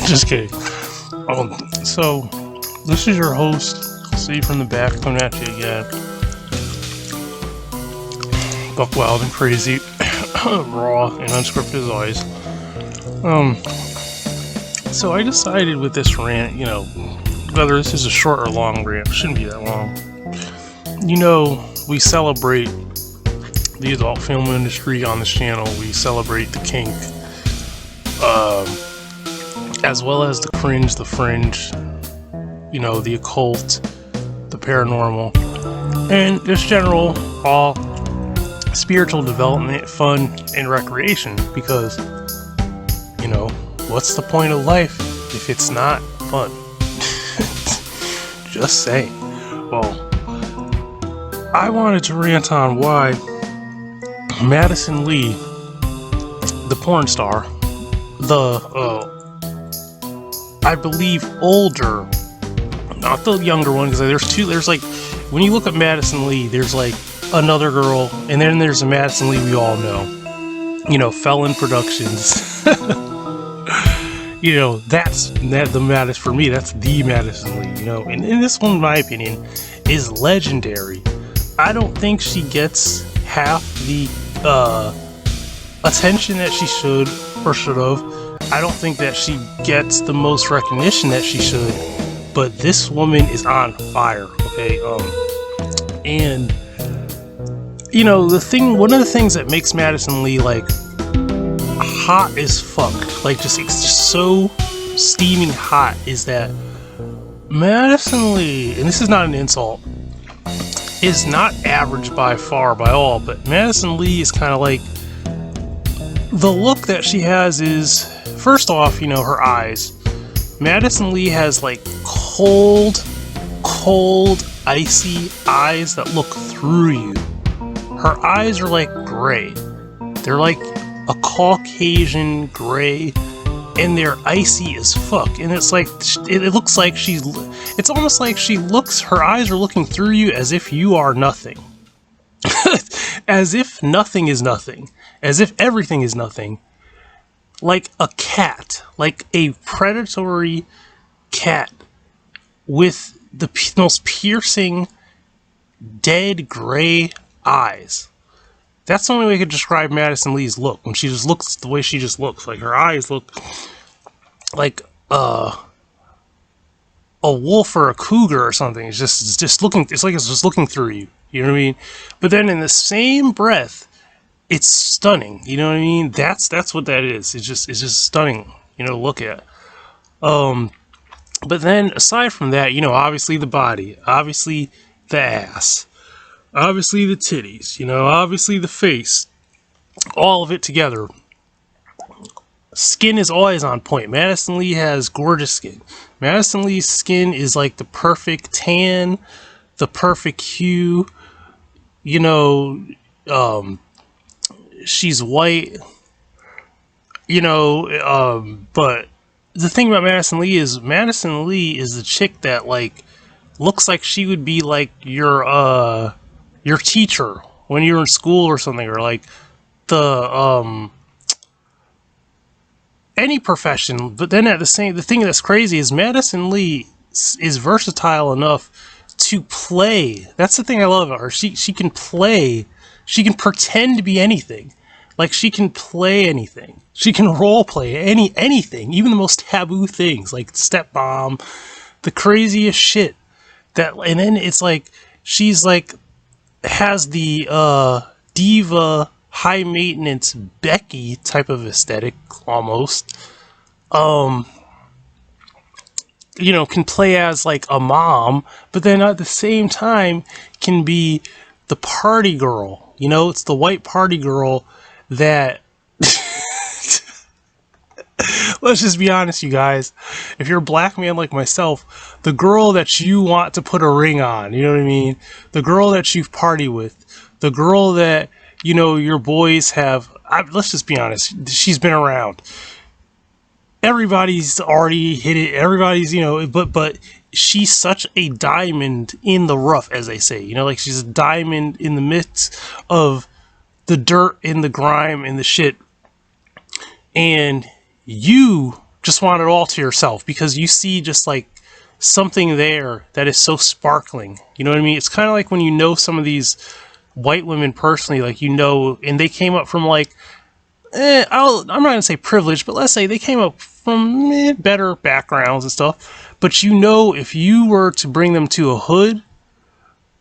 Just kidding. So this is your host, Steve from the back, coming at you again. Buck wild and crazy, raw and unscripted as always. So I decided with this rant, whether this is a short or long rant, it shouldn't be that long. We celebrate the adult film industry on this channel. We celebrate the kink, as well as the cringe, the fringe, the occult, the paranormal, and just general all spiritual development, fun, and recreation. Because, what's the point of life if it's not fun? Just saying. Well, I wanted to rant on why Madison Lee, the porn star, I believe older, not the younger one, because there's like, when you look at Madison Lee, there's like another girl, and then there's a Madison Lee we all know, Felon Productions. That's the Madison, for me, that's the Madison Lee, and this one, in my opinion, is legendary. I don't think she gets half the attention that she should or should have. I don't think that she gets the most recognition that she should, but this woman is on fire, okay? And one of the things that makes Madison Lee like hot as fuck, like it's just so steaming hot, is that Madison Lee, and this is not an insult, is not average by all, but Madison Lee is kind of like, the look that she has is, first off, her eyes. Madison Lee has like cold, icy eyes that look through you. Her eyes are like gray. They're like a Caucasian gray, and they're icy as fuck. And it's like, it looks like it's almost like her eyes are looking through you as if you are nothing. As if nothing is nothing. As if everything is nothing. Like a cat. Like a predatory cat with the most piercing, dead gray eyes. That's the only way I could describe Madison Lee's look. When she just looks the way she just looks. Like her eyes look like a wolf or a cougar or something. It's just looking, it's like it's just looking through you. You know what I mean? But then in the same breath, it's stunning. You know what I mean? That's what that is. It's just stunning, to look at. But then aside from that, obviously the body, obviously the ass, obviously the titties, obviously the face, all of it together. Skin is always on point. Madison Lee has gorgeous skin. Madison Lee's skin is like the perfect tan, the perfect hue. She's white, but the thing about Madison Lee is the chick that like looks like she would be like your teacher when you're in school or something, or like the any profession. But then the thing that's crazy is Madison Lee is versatile enough to play. That's the thing I love about her. She can play. She can pretend to be anything. Like, she can play anything. She can role play anything, even the most taboo things, like step bomb, the craziest shit. And then it's like she's like has the diva, high maintenance Becky type of aesthetic almost. Can play as like a mom, but then at the same time can be the party girl. It's the white party girl that let's just be honest, you guys. If you're a black man like myself, the girl that you want to put a ring on, you know what I mean? The girl that you party with, the girl that, your boys have, let's just be honest, she's been around. Everybody's already hit it. Everybody's, but she's such a diamond in the rough, as they say. Like she's a diamond in the midst of the dirt and the grime and the shit. And you just want it all to yourself, because you see just like something there that is so sparkling. You know what I mean? It's kind of like when you know some of these white women personally, like, you know, and they came up from like, I'm not gonna say privileged, but let's say they came up from better backgrounds and stuff. But you know, if you were to bring them to a hood,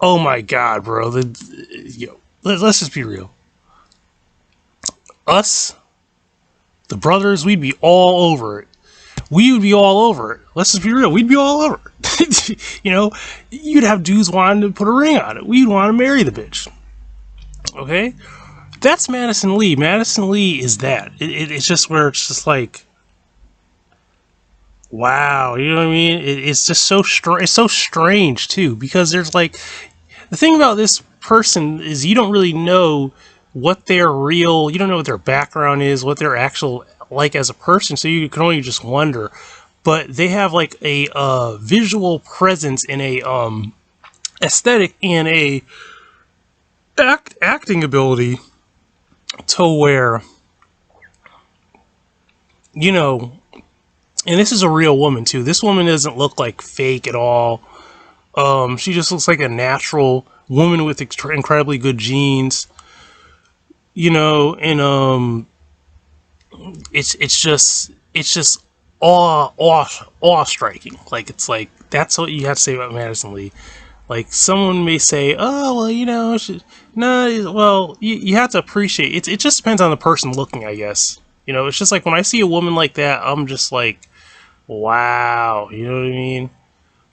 oh my god, bro, let's just be real. Us, the brothers, we'd be all over it. We would be all over it. Let's just be real. We'd be all over it. You know, you'd have dudes wanting to put a ring on it. We'd want to marry the bitch. Okay? That's Madison Lee. Madison Lee is that. It's just where it's just like, wow. You know what I mean? It's just so it's so strange, too. Because there's like, the thing about this person is you don't really know what their real, you don't know what their background is, what their actual, like as a person, so you can only just wonder. But they have like a visual presence and a aesthetic and a acting ability to where, you know, and this is a real woman too. This woman doesn't look like fake at all. She just looks like a natural woman with incredibly good genes, you know, and it's just awe striking. Like, it's like, that's what you have to say about Madison Lee. Like, someone may say, oh, well, you know, well, you have to appreciate it. It just depends on the person looking, I guess. You know, it's just like when I see a woman like that, I'm just like, wow, you know what I mean?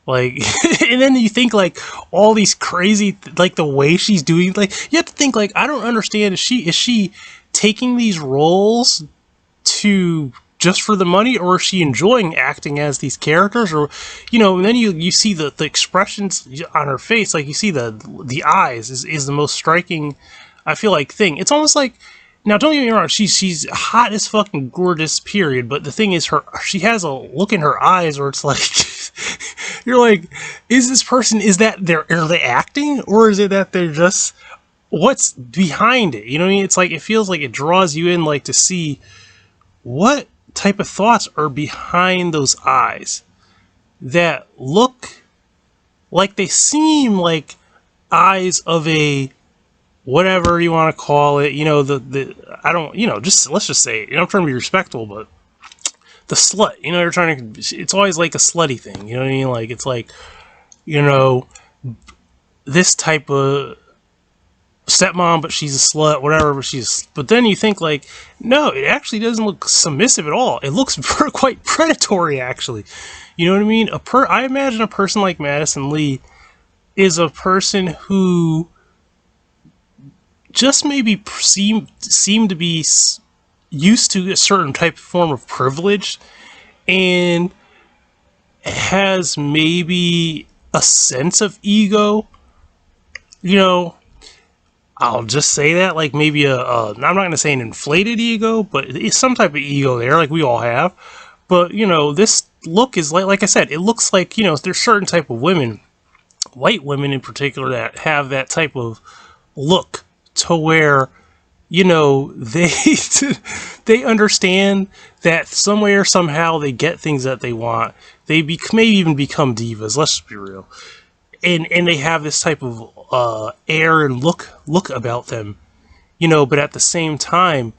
Like, and then you think like all these crazy, like the way she's doing, like, you have to think like, I don't understand. Is she taking these roles to just for the money, or is she enjoying acting as these characters? Or, you know, and then you see the expressions on her face, like you see the eyes is the most striking, I feel like, thing. It's almost like, now don't get me wrong, she's hot as fucking gorgeous, period, but the thing is, she has a look in her eyes where it's like you're like, is this person, are they acting, or is it that they're just, what's behind it? You know what I mean? It's like, it feels like it draws you in, like, to see what type of thoughts are behind those eyes that look like they seem like eyes of a, whatever you want to call it, you know, I don't, you know, just, let's just say it, you know, I'm trying to be respectful, but the slut, you know, you're trying to, it's always like a slutty thing, you know what I mean? Like, it's like, you know, this type of stepmom, but she's a slut, whatever, but then you think like, no, it actually doesn't look submissive at all. It looks quite predatory, actually. You know what I mean? I imagine a person like Madison Lee is a person who just maybe seem to be used to a certain type of form of privilege, and has maybe a sense of ego, you know. I'll just say that, like, maybe I'm not going to say an inflated ego, but it's some type of ego there, like we all have. But, you know, this look is like I said, it looks like, you know, there's certain type of women, white women in particular, that have that type of look to where, you know, they they understand that some way or somehow they get things that they want. They may even become divas. Let's just be real. And they have this type of air and look about them, you know. But at the same time,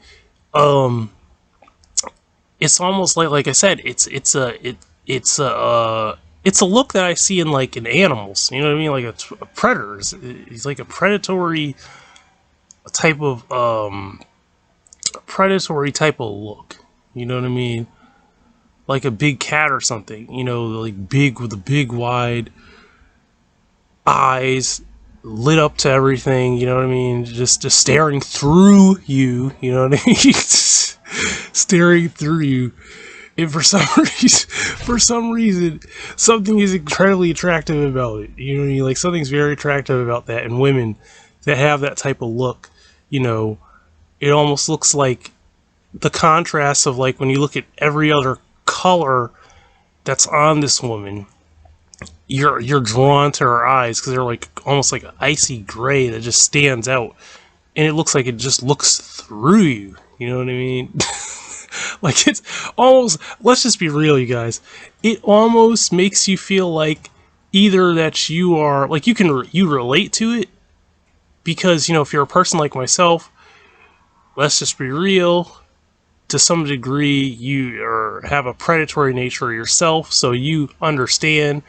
it's almost like I said, it's a look that I see in, like, in animals. You know what I mean? Like a predator. He's like a predatory type of look. You know what I mean? Like a big cat or something. You know, like big, with a big wide eyes, lit up to everything, you know what I mean? Just staring through you, you know what I mean? Staring through you. And for some reason, something is incredibly attractive about it. You know what I mean? Like, something's very attractive about that. And women that have that type of look, you know, it almost looks like the contrast of, like, when you look at every other color that's on this woman, you're drawn to her eyes, because they're like almost like an icy gray that just stands out, and it looks like it just looks through you. You know what I mean? Like, it's almost, let's just be real, you guys. It almost makes you feel like either that you are, like, you relate to it because, if you're a person like myself, let's just be real, to some degree, have a predatory nature yourself, so you understand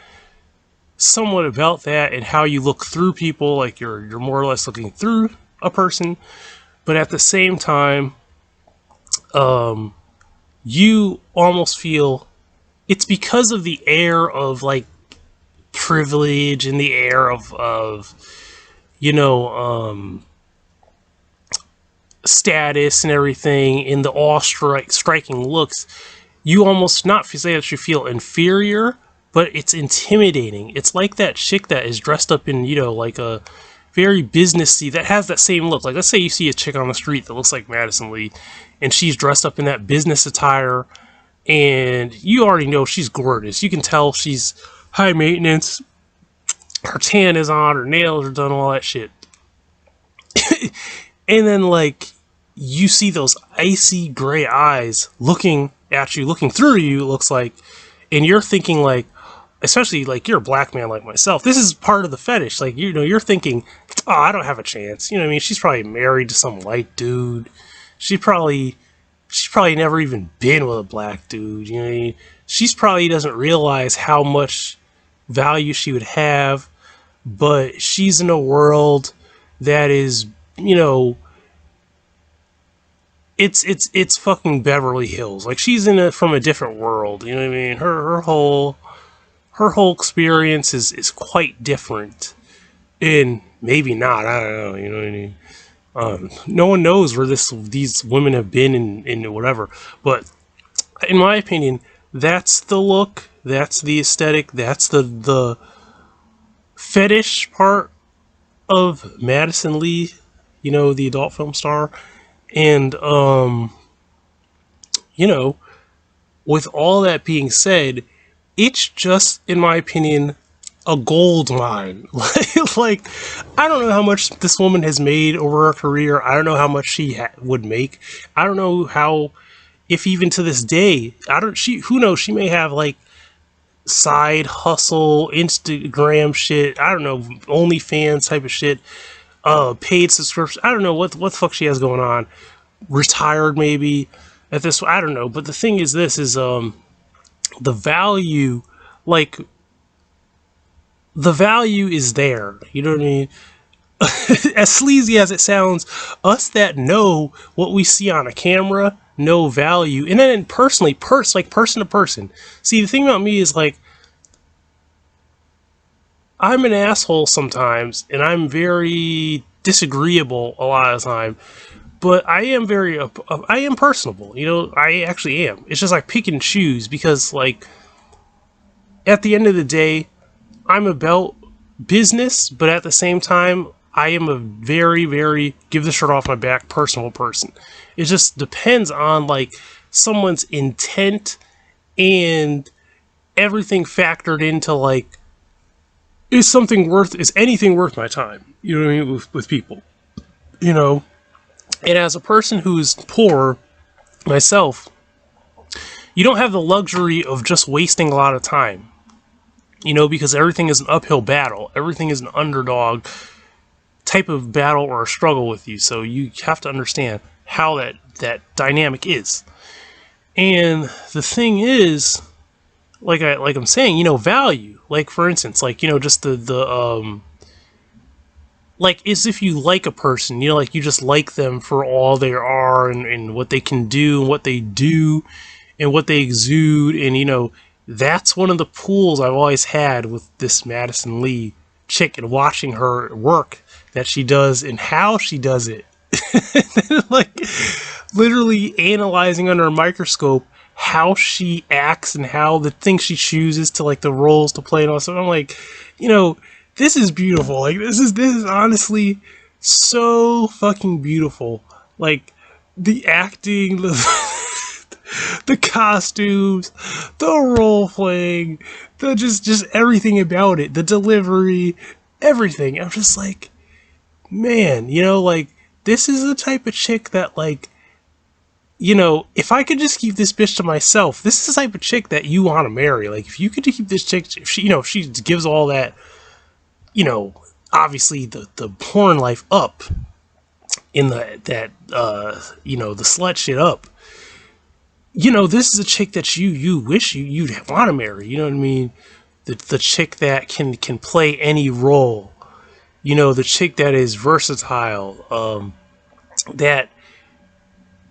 somewhat about that and how you look through people, like you're more or less looking through a person, but at the same time, you almost feel it's because of the air of like privilege and the air of you know status and everything, in the striking looks. You almost not say that you feel inferior, but it's intimidating. It's like that chick that is dressed up in, like a very businessy, that has that same look. Like, let's say you see a chick on the street that looks like Madison Lee, and she's dressed up in that business attire, and you already know she's gorgeous. You can tell she's high maintenance. Her tan is on, her nails are done, all that shit. And then, like, you see those icy gray eyes looking at you, looking through you, it looks like, and you're thinking, like, especially, like, you're a black man like myself, this is part of the fetish. Like, you're thinking, oh, I don't have a chance. You know what I mean? She's probably married to some white dude. She's probably never even been with a black dude. You know what I mean? She's probably doesn't realize how much value she would have, but she's in a world that is, it's fucking Beverly Hills. Like, she's from a different world. You know what I mean? Her whole experience is quite different, and maybe not. I don't know. You know what I mean? No one knows where these women have been in whatever. But in my opinion, that's the look. That's the aesthetic. That's the fetish part of Madison Lee. The adult film star. And with all that being said, it's just, in my opinion, a gold mine. Like, I don't know how much this woman has made over her career. I don't know how much she would make. I don't know how, if even to this day, who knows, she may have, like, side hustle, Instagram shit, I don't know, OnlyFans type of shit, paid subscription, I don't know what the fuck she has going on. Retired maybe at this, I don't know. But the thing is, this is, the value, like, the value is there. You know what I mean? As sleazy as it sounds, us that know what we see on a camera know value. And then personally, like person to person. See, the thing about me is, like, I'm an asshole sometimes, and I'm very disagreeable a lot of the time. But I am I am personable. I actually am. It's just like pick and choose, because, like, at the end of the day, I'm about business, but at the same time, I am a very, very give the shirt off my back personal person. It just depends on, like, someone's intent and everything factored into, like, is anything worth my time? You know what I mean? With people, And as a person who's poor myself, you don't have the luxury of just wasting a lot of time. Because everything is an uphill battle. Everything is an underdog type of battle or a struggle with you. So you have to understand how that dynamic is. And the thing is, like I'm saying, value. Like, for instance, like, just the like, as if you like a person, like, you just like them for all they are, and what they can do, and what they do, and what they exude. And, that's one of the pools I've always had with this Madison Lee chick, and watching her work that she does and how she does it. Like, literally analyzing under a microscope how she acts and how the things she chooses to, like, the roles to play and all. So I'm like, this is beautiful. Like, this is honestly so fucking beautiful. Like, the acting, the costumes, the role playing, the just everything about it, the delivery, everything. I'm just like, man, like, this is the type of chick that, like, if I could just keep this bitch to myself, this is the type of chick that you want to marry. Like, if you could keep this chick, if she, if she gives all that, obviously the porn life up in the slut shit up. This is a chick that you wish you'd want to marry. You know what I mean? The chick that can play any role. The chick that is versatile, that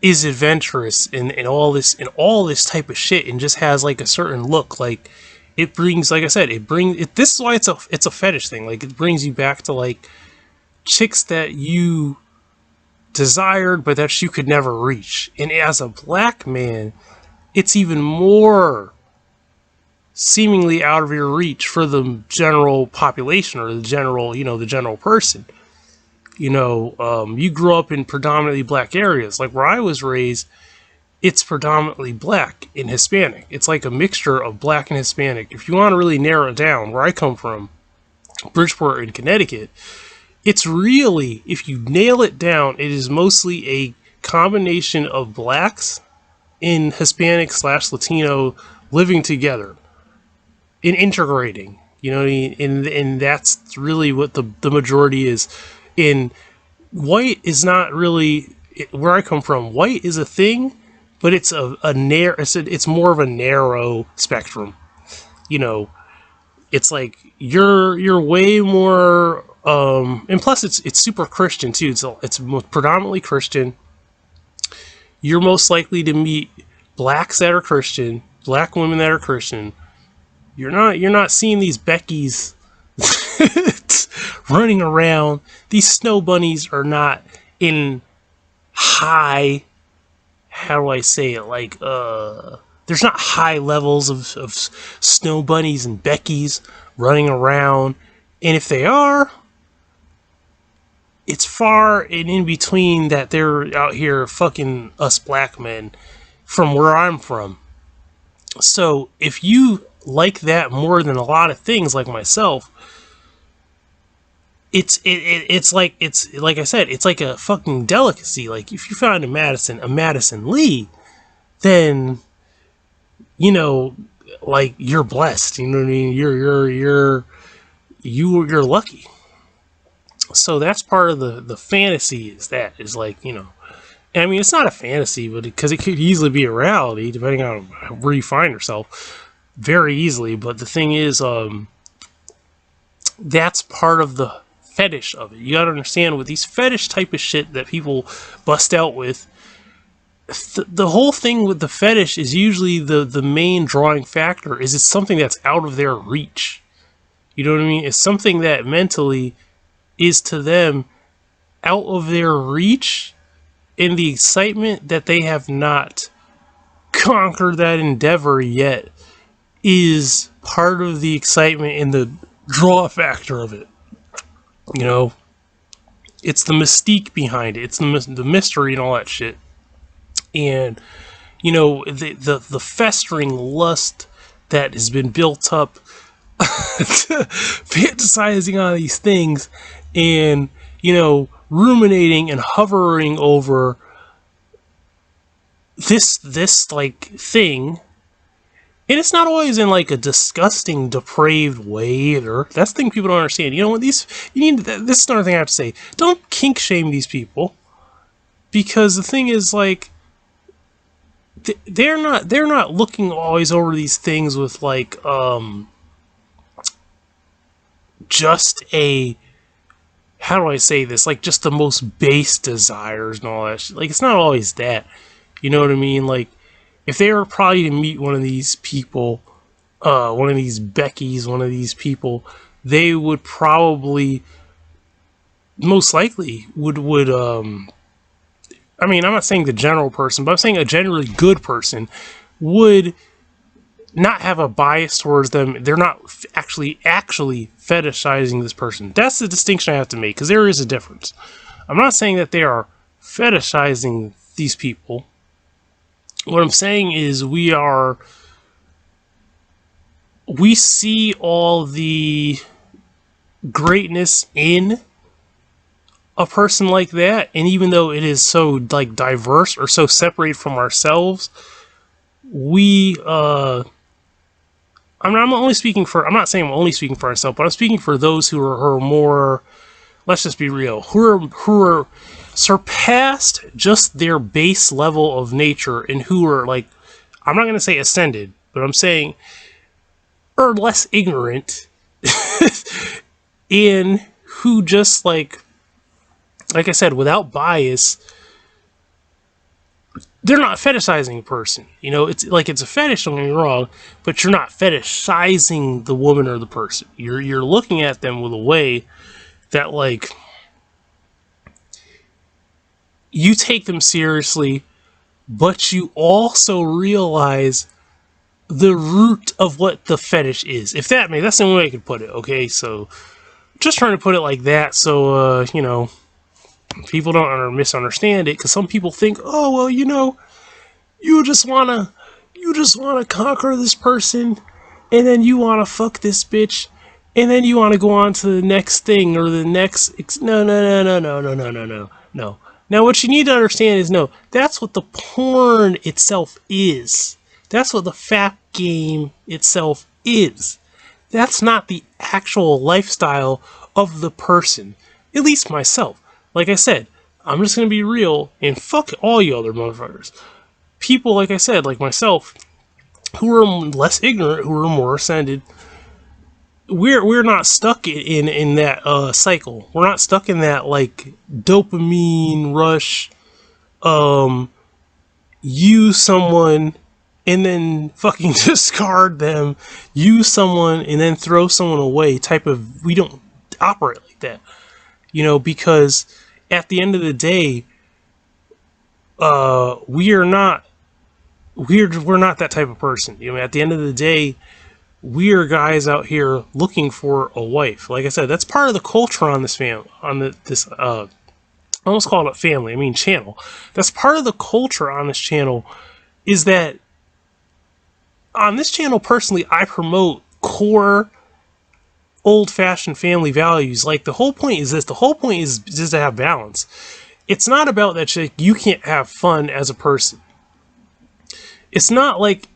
is adventurous and all this type of shit, and just has like a certain look. Like, it brings, like I said, this is why it's a fetish thing. Like, it brings you back to like chicks that you desired but that you could never reach. And as a black man, it's even more seemingly out of your reach for the general population, or the general person. You grew up in predominantly black areas. Like where I was raised, it's predominantly black and Hispanic. It's like a mixture of black and Hispanic. If you want to really narrow it down, where I come from, Bridgeport in Connecticut, it's really, if you nail it down, it is mostly a combination of blacks and Hispanic / Latino living together and integrating. You know what I mean? And that's really what the majority is. In white is not really where I come from. White is a thing, but it's it's more of a narrow spectrum. It's like you're way more, and plus it's super Christian too. It's predominantly Christian. You're most likely to meet blacks that are Christian, black women that are Christian. You're not seeing these Beckys running around. These snow bunnies are not in high, how do I say it, like there's not high levels of snow bunnies and Beckys running around. And if they are, it's far and in between that they're out here fucking us black men from where I'm from. So if you like that more than a lot of things like myself, it's like I said, it's like a fucking delicacy. Like, if you found a Madison Lee, then like, you're blessed. You know what I mean? You're lucky. So that's part of the fantasy, is like, I mean, it's not a fantasy, but because it could easily be a reality depending on where you find yourself, very easily. But the thing is, that's part of the fetish of it. You gotta understand, with these fetish type of shit that people bust out with, the whole thing with the fetish is usually the main drawing factor is it's something that's out of their reach. You know what I mean? It's something that mentally is to them out of their reach, and the excitement that they have not conquered that endeavor yet is part of the excitement and the draw factor of it. It's the mystique behind it. It's the mystery and all that shit. And the festering lust that has been built up fantasizing on these things, and ruminating and hovering over this like thing. And it's not always in like a disgusting, depraved way either. That's the thing people don't understand. This is another thing I have to say. Don't kink shame these people, because the thing is, like, they're not looking always over these things with like just a, how do I say this, like, just the most base desires and all that shit. Like, it's not always that. You know what I mean? Like, if they were probably to meet one of these people, one of these Beckys, one of these people, they would probably, most likely, would I mean, I'm not saying the general person, but I'm saying a generally good person would not have a bias towards them. They're not actually fetishizing this person. That's the distinction I have to make, because there is a difference. I'm not saying that they are fetishizing these people. What I'm saying is we see all the greatness in a person like that, and even though it is so like diverse or so separated from ourselves, we I'm not saying I'm only speaking for myself, but I'm speaking for those who are more, let's just be real, who are surpassed just their base level of nature, and who are like, I'm not going to say ascended, but I'm saying are less ignorant and who just like I said, without bias, they're not fetishizing a person. You know, it's like it's a fetish, don't get me wrong, but you're not fetishizing the woman or the person. You're looking at them with a way that like you take them seriously, but you also realize the root of what the fetish is. If that's the only way I could put it. Okay, so just trying to put it like that, so you know, people don't misunderstand it, because some people think, oh well, you know, you just wanna conquer this person, and then you wanna fuck this bitch, and then you wanna go on to the next thing or the next. No. Now, what you need to understand is, no, that's what the porn itself is. That's what the fap game itself is. That's not the actual lifestyle of the person. At least myself. Like I said, I'm just gonna be real and fuck all you other motherfuckers. People, like I said, like myself, who are less ignorant, who are more ascended, we're not stuck in that cycle. We're not stuck in that like dopamine rush. Use someone and then fucking discard them. Use someone and then throw someone away. Type of, we don't operate like that, you know, because at the end of the day, we're not that type of person. You know, at the end of the day, we are guys out here looking for a wife. Like I said, that's part of the culture on this I almost call it family. I mean channel. That's part of the culture on this channel. Is that on this channel, personally, I promote core, old-fashioned family values. Like the whole point is this. The whole point is just to have balance. It's not about that shit. You can't have fun as a person. It's not like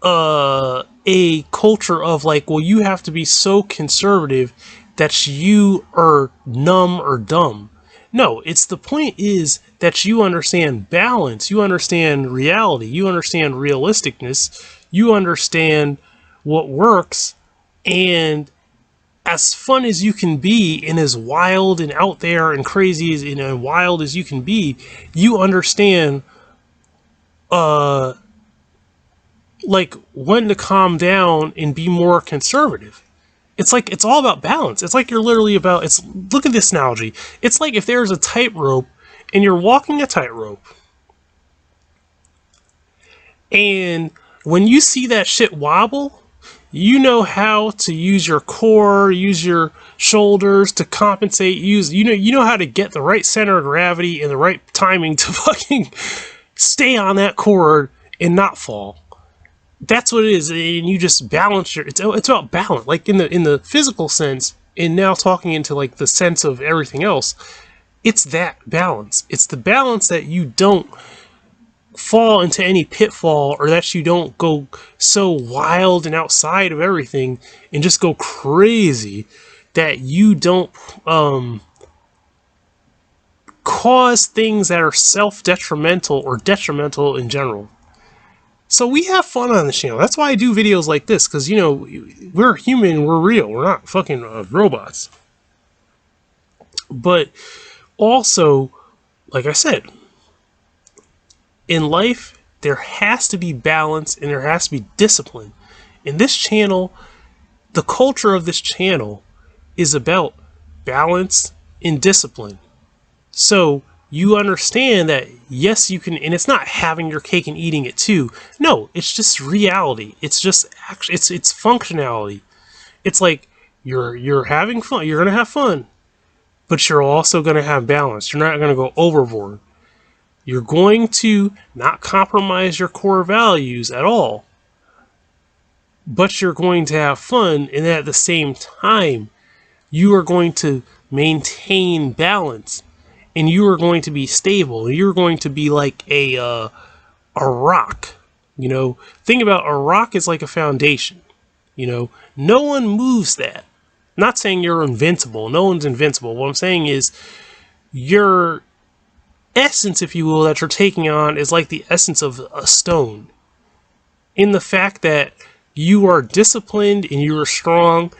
a culture of like, well, you have to be so conservative that you are numb or dumb. No, it's the point is that you understand balance, you understand reality, you understand realisticness, you understand what works, and as fun as you can be and as wild and out there and crazy as, and wild as you can be, you understand like when to calm down and be more conservative. It's like, it's all about balance. It's like you're literally about, it's, look at this analogy. It's like if there's a tightrope and you're walking a tightrope, and when you see that shit wobble, you know how to use your core, use your shoulders to compensate, you know how to get the right center of gravity and the right timing to fucking stay on that cord and not fall. That's what it is, and you just balance your. It's about balance, like in the physical sense, and now talking into like the sense of everything else. It's that balance. It's the balance that you don't fall into any pitfall, or that you don't go so wild and outside of everything and just go crazy that you don't cause things that are self-detrimental or detrimental in general. So we have fun on the channel. That's why I do videos like this, because, you know, we're human, we're real, we're not fucking robots. But also, like I said, in life, there has to be balance and there has to be discipline. In this channel, the culture of this channel is about balance and discipline. So you understand that, yes, you can, and it's not having your cake and eating it too. No, it's just reality. It's just actually, it's functionality. It's like you're having fun. You're gonna have fun, but you're also gonna have balance. You're not gonna go overboard. You're going to not compromise your core values at all, but you're going to have fun, and at the same time, you are going to maintain balance. and you are going to be stable. You're going to be like a rock. You know, think about a rock is like a foundation. You know, no one moves that. Not saying you're invincible. No one's invincible. What I'm saying is your essence, if you will, that you're taking on is like the essence of a stone. In the fact that you are disciplined and you are strong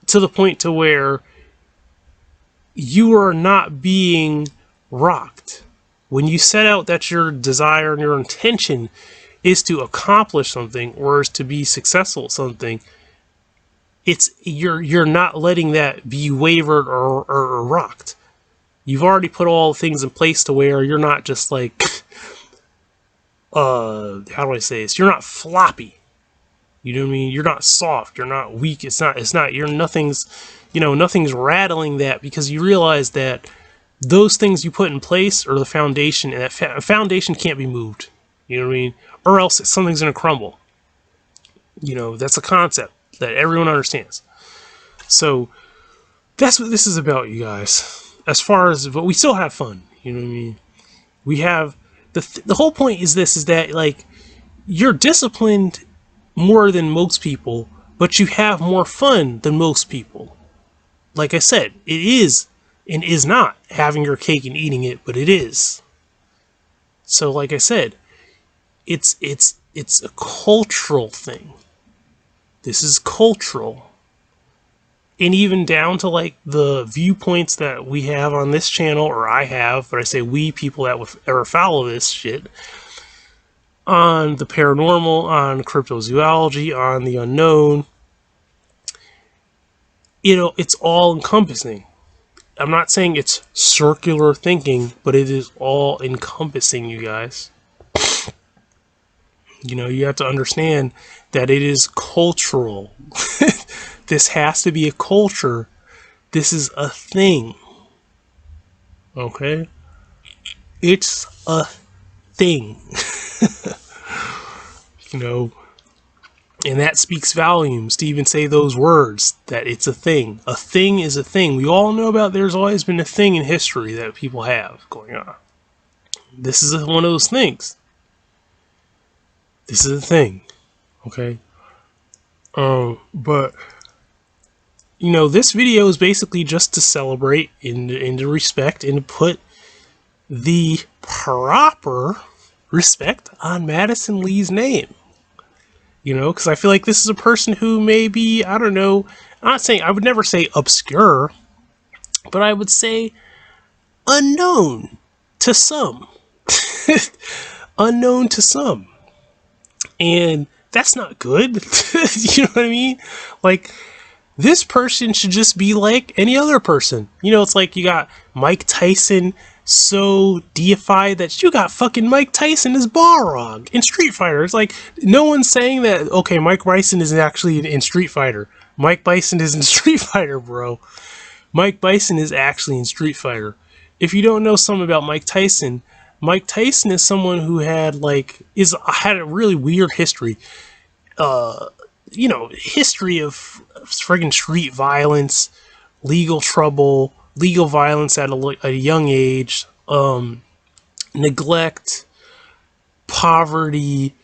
to the point to where you are not being rocked. When you set out that your desire and your intention is to accomplish something or is to be successful at something, it's you're not letting that be wavered or rocked. You've already put all things in place to where you're not just like how do I say this? You're not floppy. You know what I mean? You're not soft. You're not weak. It's not. You're nothing's rattling that, because you realize that those things you put in place are the foundation, and that foundation can't be moved. You know what I mean? Or else something's gonna crumble. You know, that's a concept that everyone understands. So that's what this is about, you guys. As far as, but we still have fun. You know what I mean? We have the whole point is this: is that like you're disciplined more than most people, but you have more fun than most people. Like I said, it is and is not having your cake and eating it, but it is. So like I said, it's a cultural thing. This is cultural. And even down to like the viewpoints that we have on this channel, or I have, but I say we, people that would ever follow this shit, on the paranormal, on cryptozoology, on the unknown, you know, it's all encompassing. I'm not saying it's circular thinking, but it is all encompassing, you guys. You know, you have to understand that it is cultural. This has to be a culture. This is a thing. Okay? It's a thing. You know, and that speaks volumes to even say those words, that it's a thing. A thing is a thing. We all know about, there's always been a thing in history that people have going on. This is one of those things. This is a thing. Okay? But you know, this video is basically just to celebrate and to respect and to put the proper respect on Madison Lee's name. You know, because I feel like this is a person who may be, I don't know, I'm not saying, I would never say obscure, but I would say unknown to some. Unknown to some. And that's not good. You know what I mean? Like, this person should just be like any other person. You know, it's like you got Mike Tyson so deified that you got fucking Mike Tyson as Balrog in Street Fighter. It's like, no one's saying that, okay, Mike Bison is actually in Street Fighter. Mike Bison is in Street Fighter, bro. Mike Bison is actually in Street Fighter. If you don't know something about Mike Tyson is someone who had a really weird history. You know, history of friggin' street violence, legal trouble, legal violence at a young age, neglect, poverty,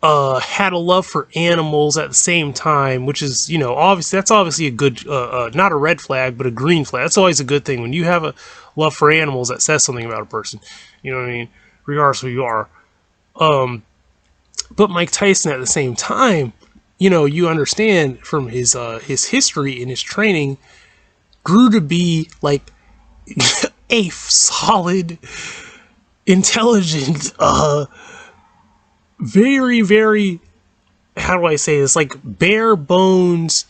had a love for animals at the same time, which is, you know, that's obviously a good, not a red flag, but a green flag. That's always a good thing. When you have a love for animals, that says something about a person. You know what I mean? Regardless of who you are. But Mike Tyson at the same time, you know, you understand from his history and his training, grew to be like a solid, intelligent, very, very, how do I say this, like bare bones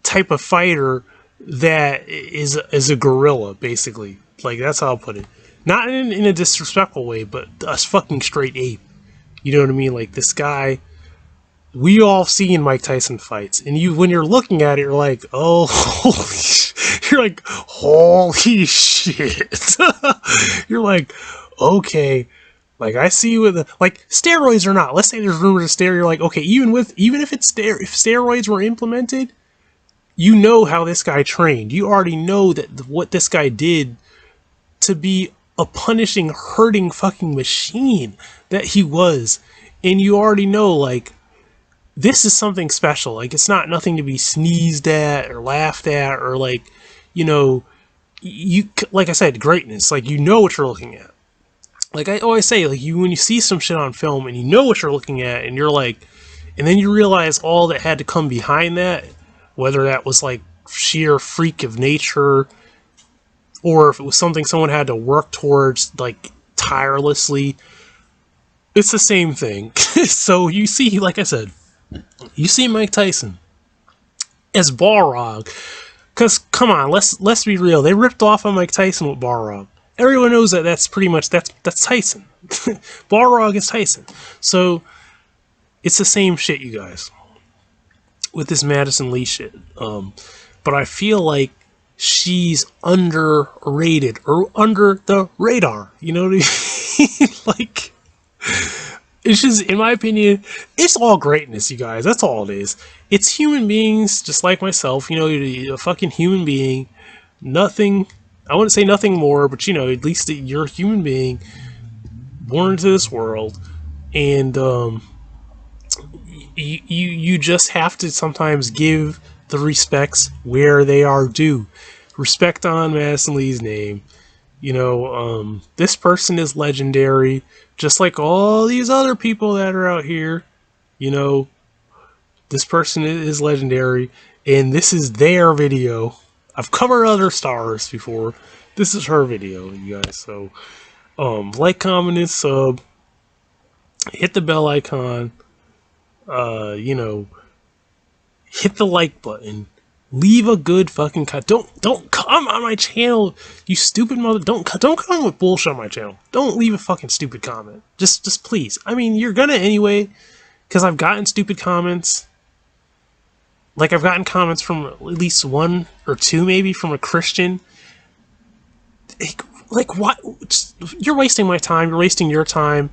type of fighter that is a gorilla, basically. Like, that's how I'll put it. Not in a disrespectful way, but a fucking straight ape. You know what I mean? Like, this guy, we all seen Mike Tyson fights, and when you're looking at it, you're like, oh, you're like, holy shit. You're like, okay, like, I see with like, steroids or not. Let's say there's rumors of steroids. You're like, okay, even if if steroids were implemented, you know how this guy trained. You already know that what this guy did to be a punishing, hurting fucking machine that he was. And you already know, like, this is something special. Like, it's not nothing to be sneezed at or laughed at or, like, you know, you, like I said, greatness. Like, you know what you're looking at. Like I always say, like, when you see some shit on film and you know what you're looking at, and you're like, and then you realize all that had to come behind that, whether that was like sheer freak of nature, or if it was something someone had to work towards like tirelessly, it's the same thing. So you see, like I said, you see Mike Tyson as Balrog, because come on, let's be real, they ripped off on Mike Tyson with Balrog. Everyone knows that that's pretty much that's Tyson. Balrog is Tyson. So it's the same shit, you guys, with this Madison Lee shit. But I feel like she's underrated or under the radar. You know what I mean? Like, it's just, in my opinion, it's all greatness, you guys. That's all it is. It's human beings, just like myself. You know, you're a fucking human being. Nothing. I wouldn't say nothing more, but you know, at least you're a human being born into this world, and you just have to sometimes give the respects where they are due. Respect on Madison Lee's name. You know, this person is legendary, just like all these other people that are out here. You know, this person is legendary, and this is their video. I've covered other stars before. This is her video, you guys. So, like, comment, and sub. Hit the bell icon. You know, hit the like button. Leave a good fucking don't come on my channel, you stupid mother. Don't come with bullshit on my channel. Don't leave a fucking stupid comment. Just please. I mean, you're gonna anyway, because I've gotten stupid comments. Like, I've gotten comments from at least one or two, maybe, from a Christian. Like, what? You're wasting my time. You're wasting your time.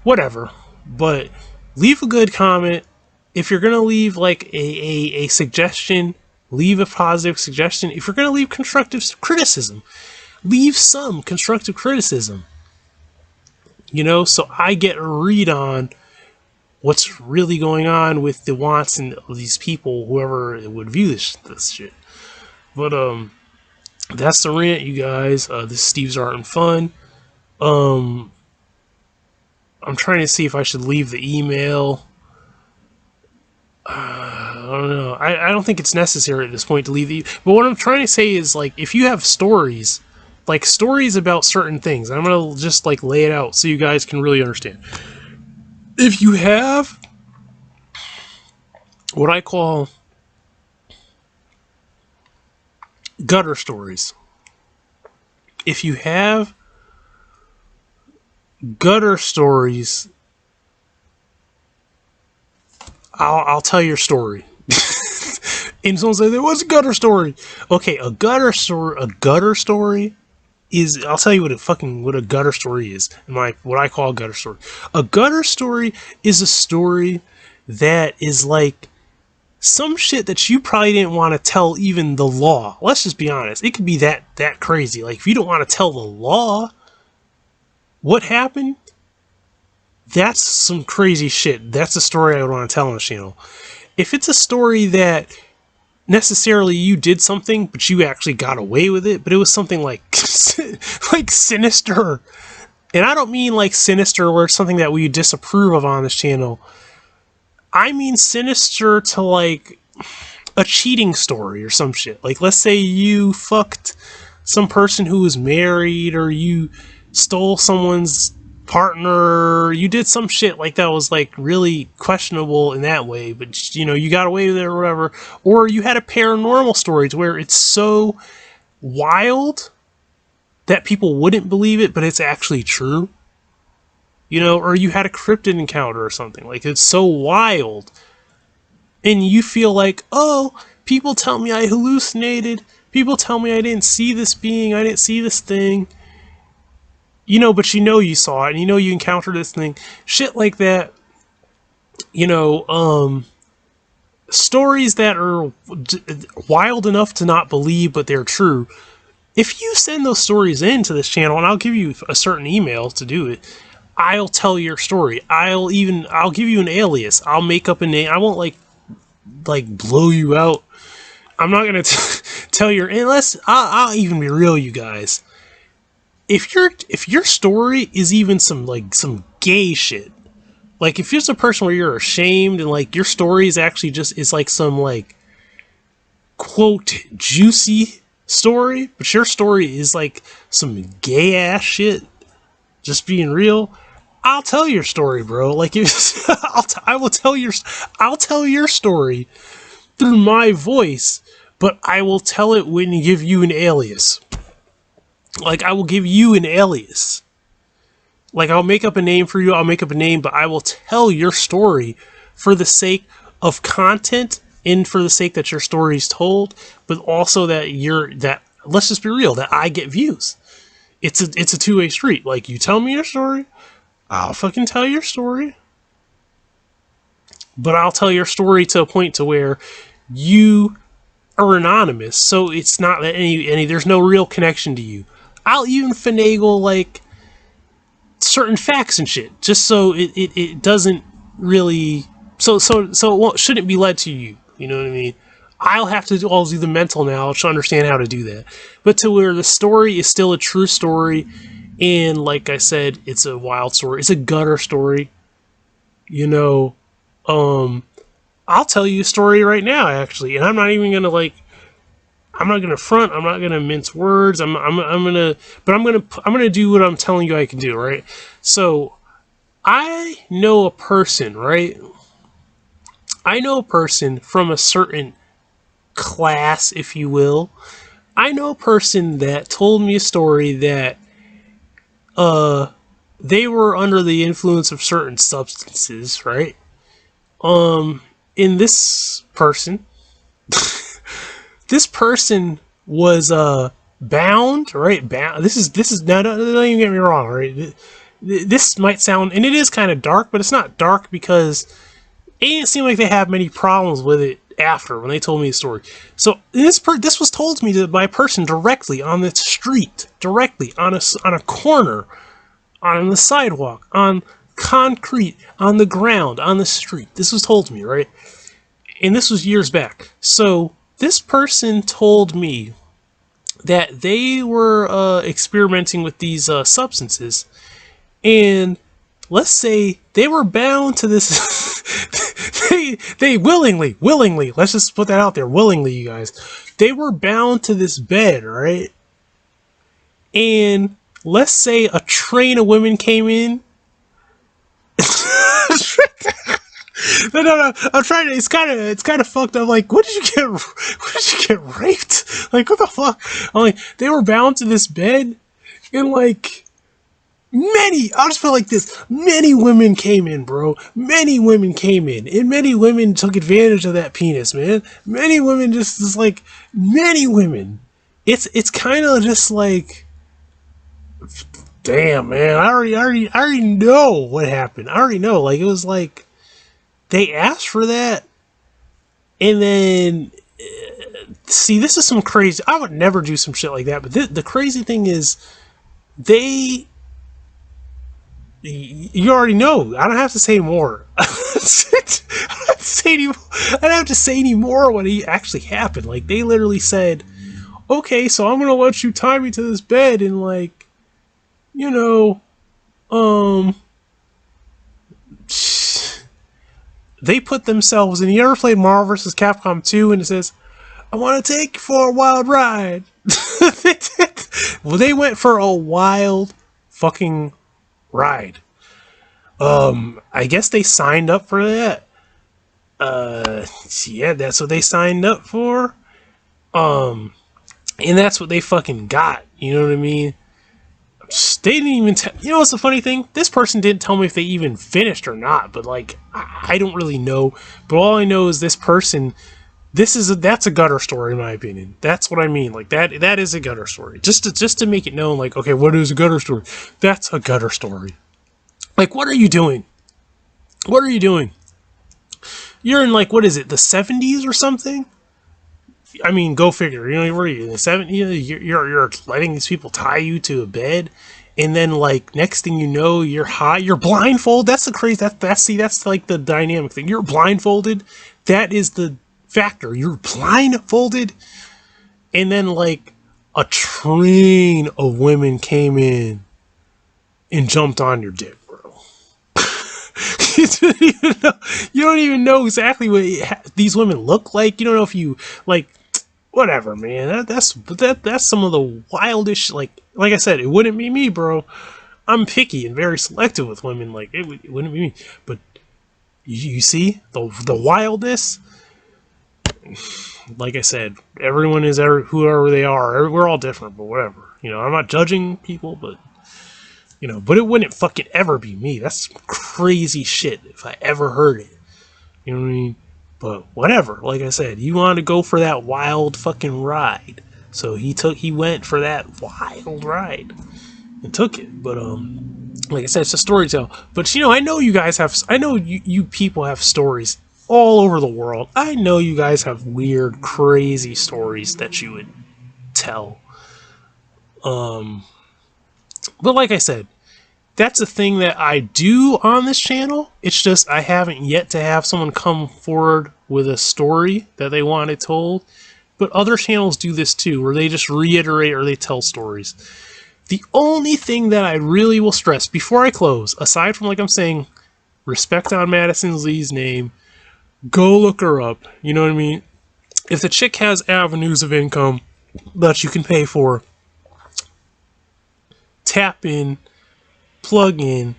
Whatever. But leave a good comment. If you're going to leave, like, a suggestion, leave a positive suggestion. If you're going to leave constructive criticism, leave some constructive criticism. You know, so I get a read on what's really going on with the wants and these people, whoever would view this shit. But that's the rant, you guys. This is Steve's Art and Fun. I'm trying to see if I should leave the email. I don't know. I don't think it's necessary at this point to leave the. But what I'm trying to say is, like, if you have stories, like stories about certain things, I'm gonna just like lay it out so you guys can really understand. If you have what I call gutter stories, if you have gutter stories, I'll tell your story. And someone says, there was a gutter story. Okay, a gutter story is, I'll tell you what a gutter story is. What I call a gutter story. A gutter story is a story that is like some shit that you probably didn't want to tell even the law. Let's just be honest. It could be that crazy. Like, if you don't want to tell the law what happened, that's some crazy shit. That's a story I would want to tell on the channel. If it's a story that necessarily you did something, but you actually got away with it, but it was something like like sinister, and I don't mean like sinister where it's something that we disapprove of on this channel. I mean sinister to like a cheating story or some shit. Like, let's say you fucked some person who was married, or you stole someone's partner, you did some shit like that was like really questionable in that way, but you know, you got away with it or whatever. Or you had a paranormal story to where it's so wild that people wouldn't believe it, but it's actually true. You know, or you had a cryptid encounter or something. Like, it's so wild, and you feel like, oh, people tell me I hallucinated, people tell me I didn't see this being, I didn't see this thing. You know, but you know you saw it, and you know you encountered this thing. Shit like that. You know, stories that are wild enough to not believe, but they're true. If you send those stories into this channel, and I'll give you a certain email to do it, I'll tell your story. I'll give you an alias. I'll make up a name. I won't like blow you out. I'm not gonna tell your, unless I'll even be real, you guys. If your story is even some gay shit, like if you're just a person where you're ashamed and like your story is actually just is like some like quote juicy story, but your story is like some gay ass shit, just being real, I'll tell your story, bro. Like if I'll tell your story through my voice, but I will tell it when you give you an alias. Like I will give you an alias. Like I'll make up a name for you, I'll make up a name, but I will tell your story for the sake of content and for the sake that your story's told, but also that let's just be real, that I get views. It's a two-way street. Like you tell me your story, I'll fucking tell your story. But I'll tell your story to a point to where you are anonymous, so it's not that any there's no real connection to you. I'll even finagle like certain facts and shit, just so it doesn't really so it shouldn't be led to you. You know what I mean? I'll have to do the mental knowledge to understand how to do that, but to where the story is still a true story, and like I said, it's a wild story. It's a gutter story. You know, I'll tell you a story right now, actually, and I'm not even gonna like. I'm not gonna front. I'm not gonna mince words. I'm gonna do what I'm telling you I can do, right? So, I know a person, right? I know a person from a certain class, if you will. I know a person that told me a story that, they were under the influence of certain substances, right? In this person. This person was bound, right? Bound. This is no, don't even get me wrong, right? This might sound, and it is kind of dark, but it's not dark because it didn't seem like they had many problems with it after when they told me the story. So this was told to me by a person directly on the street, directly on a corner, on the sidewalk, on concrete, on the ground, on the street. This was told to me, right? And this was years back. So this person told me that they were experimenting with these substances, and let's say they were bound to this. they willingly, let's just put that out there, willingly, you guys. They were bound to this bed, right? And let's say a train of women came in. No. I'm trying to. It's kind of fucked up. Like, what did you get raped? Like, what the fuck? I'm like, they were bound to this bed, and like, I'll just put it like this: many women came in, bro. Many women came in, and many women took advantage of that penis, man. Many women just like, many women. It's kind of just like, damn, man. I already know what happened. I already know. Like, it was like, they asked for that, and then, see, this is some crazy, I would never do some shit like that, but the crazy thing is, you already know, I don't have to say more. I don't have to say any more what actually happened. Like, they literally said, okay, so I'm gonna let you tie me to this bed, and like, you know, they put themselves in. You ever played Marvel vs. Capcom 2 and it says, I want to take you for a wild ride? Well, they went for a wild fucking ride. I guess they signed up for that. Yeah, that's what they signed up for. And that's what they fucking got. You know what I mean? They didn't even you know what's the funny thing? This person didn't tell me if they even finished or not, but like, I don't really know. But all I know is this person, that's a gutter story in my opinion. That's what I mean. Like, that is a gutter story. Just to make it known, like, okay, what is a gutter story? That's a gutter story. Like, what are you doing? What are you doing? You're in, like, what is it, the 70s or something? I mean, go figure. You know, what are you, in the 70s? You're letting these people tie you to a bed, and then like next thing you know, you're high. You're blindfolded. That's the crazy. That's like the dynamic thing. You're blindfolded. That is the factor. You're blindfolded, and then like a train of women came in and jumped on your dick, bro. You don't even know exactly what these women look like. You don't know if you like whatever, man. That's some of the wildest. Like I said, it wouldn't be me, bro. I'm picky and very selective with women. Like it wouldn't be me. But you see the wildness. Like I said, everyone is whoever they are. We're all different, but whatever. You know, I'm not judging people, but you know, but it wouldn't fucking ever be me. That's crazy shit if I ever heard it. You know what I mean? But whatever. Like I said, you wanted to go for that wild fucking ride. So he went for that wild ride and took it. But like I said, it's a story to tell. But you know, I know you people have stories all over the world. I know you guys have weird, crazy stories that you would tell. But like I said, that's a thing that I do on this channel. It's just I haven't yet to have someone come forward with a story that they wanted told. But other channels do this too, where they just reiterate or they tell stories. The only thing that I really will stress before I close, aside from like I'm saying, respect on Madison Lee's name, go look her up. You know what I mean? If the chick has avenues of income that you can pay for, tap in, plug in,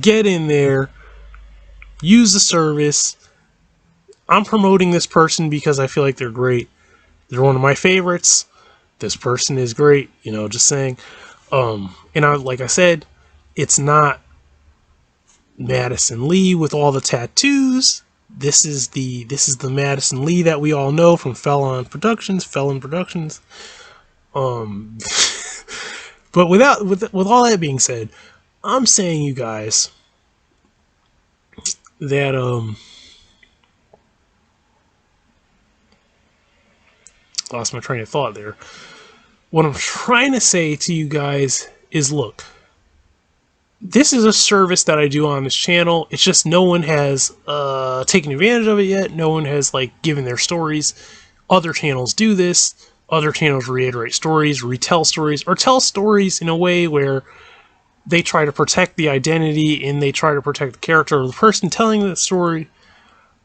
get in there, use the service. I'm promoting this person because I feel like they're great. They're one of my favorites. This person is great, you know, just saying. And like I said, it's not Madison Lee with all the tattoos. This is the Madison Lee that we all know from Felon Productions. But with all that being said, I'm saying, you guys, that lost my train of thought there. What I'm trying to say to you guys is, look, this is a service that I do on this channel. It's just no one has taken advantage of it yet. No one has like given their stories. Other channels do this. Other channels reiterate stories, retell stories, or tell stories in a way where they try to protect the identity and they try to protect the character of the person telling the story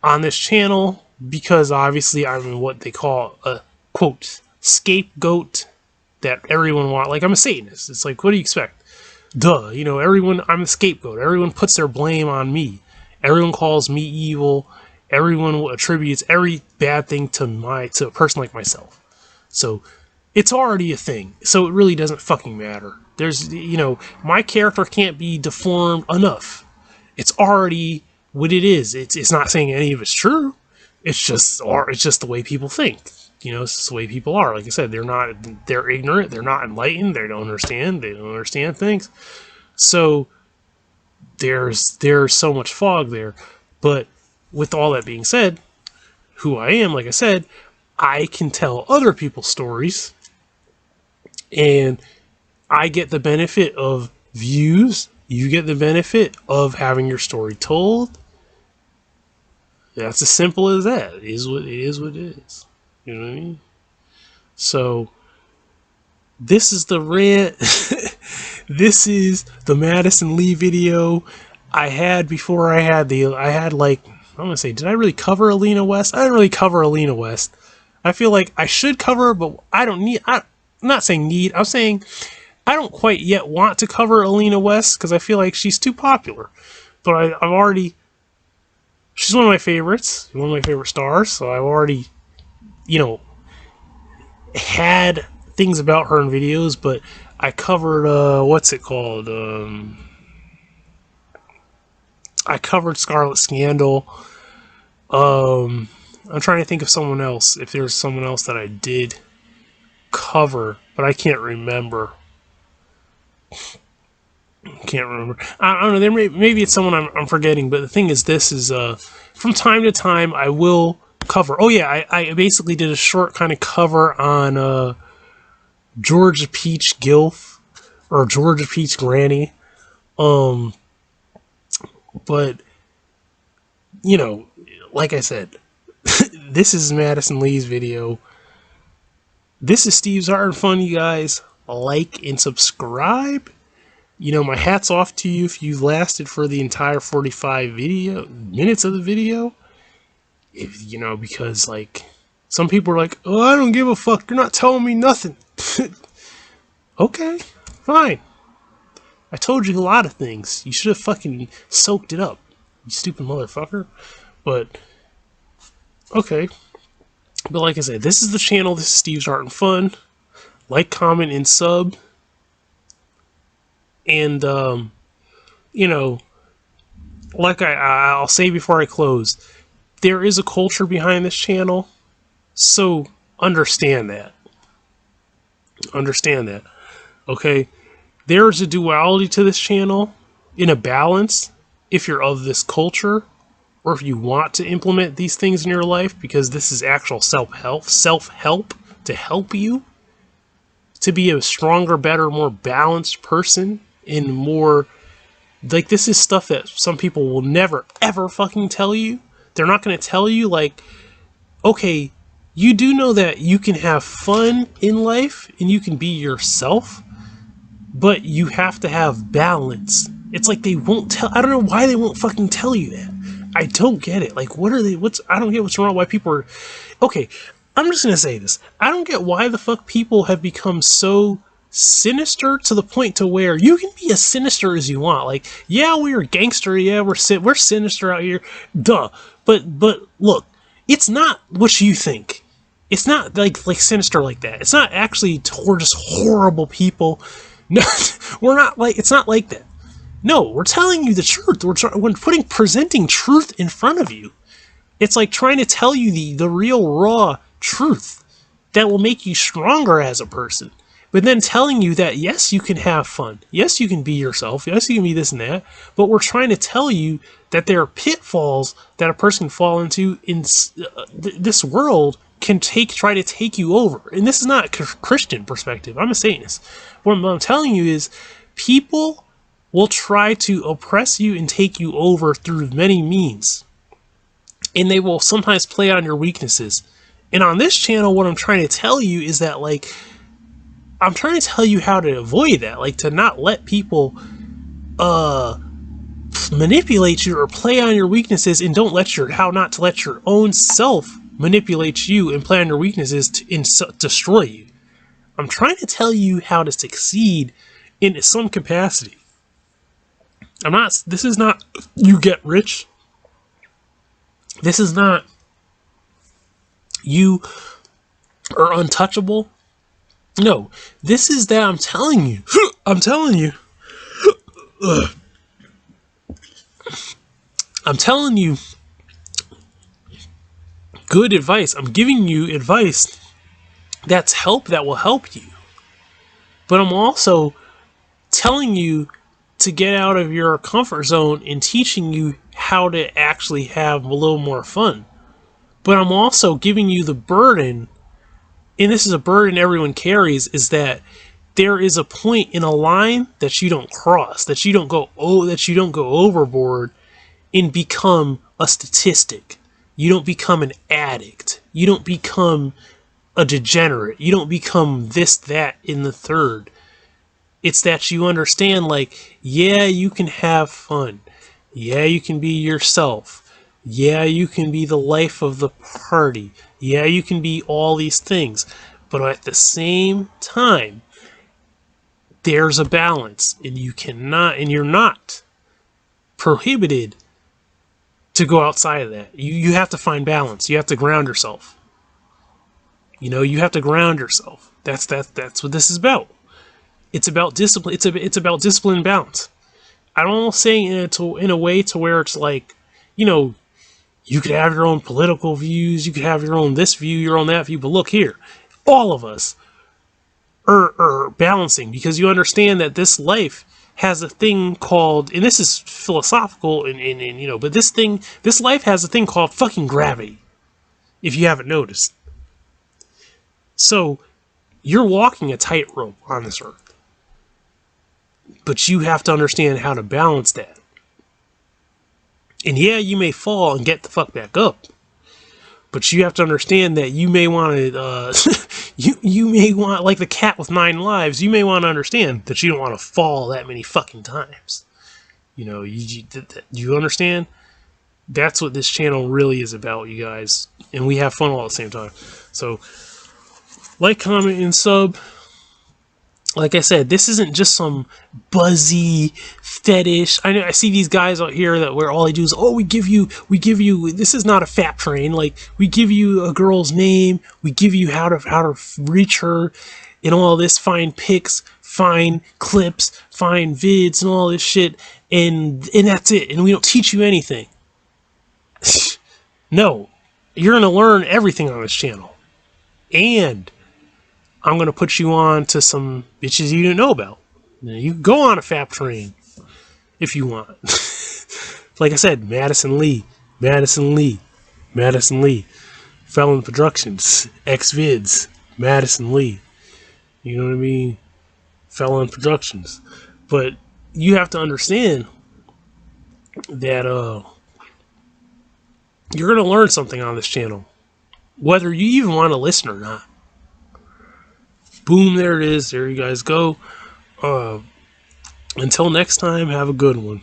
on this channel, because obviously I'm what they call a, quote, scapegoat that everyone wants. Like, I'm a Satanist. It's like, what do you expect? Duh, you know, I'm a scapegoat. Everyone puts their blame on me. Everyone calls me evil. Everyone attributes every bad thing to a person like myself. So it's already a thing. So it really doesn't fucking matter. There's, you know, my character can't be deformed enough. It's already what it is. It's not saying any of it's true. It's just the way people think. You know, it's just the way people are. Like I said, they're ignorant. They're not enlightened. They don't understand things. So there's so much fog there. But with all that being said, who I am, like I said, I can tell other people's stories, and I get the benefit of views. You get the benefit of having your story told. That's as simple as that. It is what it is. You know what I mean? So this is the rant. This is the Madison Lee video I had before I had like, I'm gonna say, did I really cover Alina West? I didn't really cover Alina West. I feel like I should cover her, but I'm not saying need. I'm saying I don't quite yet want to cover Alina West because I feel like she's too popular. But I've already, she's one of my favorites, one of my favorite stars. So I've already, you know, had things about her in videos, but I covered, what's it called? I covered Scarlet Scandal. I'm trying to think of someone else, if there's someone else that I did cover, but I can't remember. I don't know. Maybe it's someone I'm forgetting. But the thing is, this is from time to time I will cover. Oh yeah, I basically did a short kind of cover on Georgia Peach Gilf or Georgia Peach Granny. But you know, like I said, this is Madison Lee's video. This is Steve's Art and Fun, you guys. Like and subscribe. You know, my hat's off to you if you've lasted for the entire 45 minutes of the video. If you know, because like some people are like, oh, I don't give a fuck, you're not telling me nothing. Okay, fine. I told you a lot of things. You should have fucking soaked it up, you stupid motherfucker. But okay. But like I said, this is the channel. This is Steve's Art and Fun. Like, comment, and sub. And you know, like I'll say before I close, there is a culture behind this channel, so understand that. Understand that. Okay? There is a duality to this channel, in a balance, if you're of this culture, or if you want to implement these things in your life, because this is actual self-help to help you to be a stronger, better, more balanced person, and more, like, this is stuff that some people will never, ever fucking tell you. They're not going to tell you, like, okay, you do know that you can have fun in life, and you can be yourself, but you have to have balance. It's like they won't tell, I don't know why they won't fucking tell you that. I don't get it. Like, what are they, I don't get what's wrong, why people are, okay, I'm just gonna say this. I don't get why the fuck people have become so sinister to the point to where you can be as sinister as you want. Like, yeah, we're gangster, yeah, we're sinister out here, duh. But look, it's not what you think. It's not like sinister like that. It's not actually, we're just horrible people. No, we're not like, it's not like that. No, we're telling you the truth. We're presenting truth in front of you. It's like trying to tell you the real raw truth that will make you stronger as a person. But then telling you that, yes, you can have fun. Yes, you can be yourself. Yes, you can be this and that. But we're trying to tell you that there are pitfalls that a person can fall into in this world can try to take you over. And this is not a Christian perspective. I'm a Satanist. What I'm telling you is people will try to oppress you and take you over through many means. And they will sometimes play on your weaknesses. And on this channel, what I'm trying to tell you is that, like, I'm trying to tell you how to avoid that. Like, to not let people manipulate you or play on your weaknesses, and how not to let your own self manipulate you and play on your weaknesses to destroy you. I'm trying to tell you how to succeed in some capacity. This is not you get rich. This is not you are untouchable. No, this is that I'm telling you. I'm telling you. I'm telling you good advice. I'm giving you advice that will help you. But I'm also telling you to get out of your comfort zone and teaching you how to actually have a little more fun. But I'm also giving you the burden, and this is a burden everyone carries, is that there is a point in a line that you don't cross, that you don't go overboard and become a statistic. You don't become an addict. You don't become a degenerate. You don't become this, that, and the third. It's that you understand, like, yeah, you can have fun. Yeah, you can be yourself. Yeah, you can be the life of the party. Yeah, you can be all these things. But at the same time, there's a balance, and you're not prohibited to go outside of that. You have to find balance. You have to ground yourself. You know, you have to ground yourself. That's what this is about. It's about discipline. It's about discipline and balance. I don't say in a way to where it's like, you know, you could have your own political views, you could have your own this view, your own that view, but look here, all of us are balancing, because you understand that this life has a thing called, and this is philosophical, and you know, but this life has a thing called fucking gravity. if you haven't noticed. So, you're walking a tightrope on this earth. But you have to understand how to balance that. And yeah, you may fall and get the fuck back up. But you have to understand that you may want to, you may want, like the cat with 9 lives, you may want to understand that you don't want to fall that many fucking times. You know, you understand? That's what this channel really is about, you guys. And we have fun all at the same time. So, like, comment, and sub. Like I said, this isn't just some buzzy fetish. I know I see these guys out here that where all they do is, oh, we give you. This is not a fat train. Like, we give you a girl's name, we give you how to reach her, and all this fine pics, fine clips, fine vids, and all this shit, and that's it. And we don't teach you anything. No, you're gonna learn everything on this channel, and I'm going to put you on to some bitches you didn't know about. You can go on a FAP train if you want. Like I said, Madison Lee, Felon Productions, X-Vids, Madison Lee. You know what I mean? Felon Productions. But you have to understand that you're going to learn something on this channel, whether you even want to listen or not. Boom, there it is. There you guys go. Until next time, have a good one.